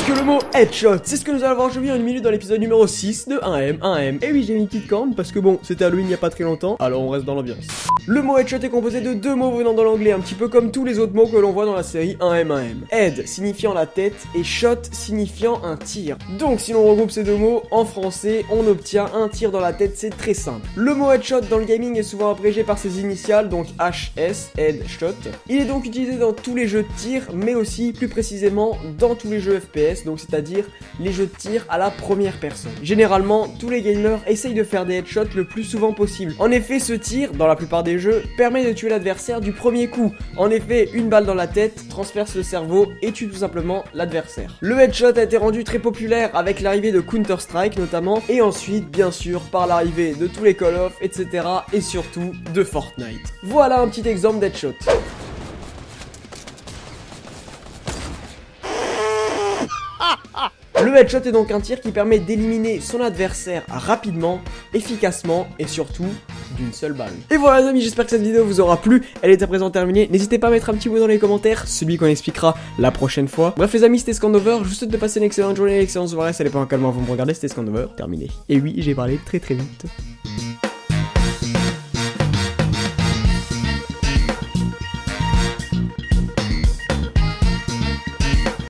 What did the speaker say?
que le mot headshot? C'est ce que nous allons voir aujourd'hui en une minute dans l'épisode numéro 6 de 1M. Et oui, j'ai mis une petite corne parce que bon, c'était Halloween il n'y a pas très longtemps, alors on reste dans l'ambiance. Le mot headshot est composé de deux mots venant de l'anglais, un petit peu comme tous les autres mots que l'on voit dans la série 1M. Head signifiant la tête et shot signifiant un tir. Donc si l'on regroupe ces deux mots en français, on obtient un tir dans la tête, c'est très simple. Le mot headshot dans le gaming est souvent abrégé par ses initiales, donc HS, headshot. Il est donc utilisé dans tous les jeux de tir, mais aussi plus précisément dans tous les jeux FPS, donc c'est-à-dire les jeux de tir à la première personne. Généralement, tous les gamers essayent de faire des headshots le plus souvent possible. En effet, ce tir, dans la plupart des jeux, permet de tuer l'adversaire du premier coup. En effet, une balle dans la tête transperce le cerveau et tue tout simplement l'adversaire. Le headshot a été rendu très populaire avec l'arrivée de Counter-Strike notamment, et ensuite, bien sûr, par l'arrivée de tous les Call of, etc. et surtout de Fortnite. Voilà un petit exemple d'headshot. Le headshot est donc un tir qui permet d'éliminer son adversaire rapidement, efficacement et surtout d'une seule balle. Et voilà les amis, j'espère que cette vidéo vous aura plu, elle est à présent terminée. N'hésitez pas à mettre un petit mot dans les commentaires, celui qu'on expliquera la prochaine fois. Bref les amis, c'était Scandover, je vous souhaite de passer une excellente journée, une excellente soirée, ça dépend à quel moment vous me regardez, c'était Scandover, terminé. Et oui, j'ai parlé très vite.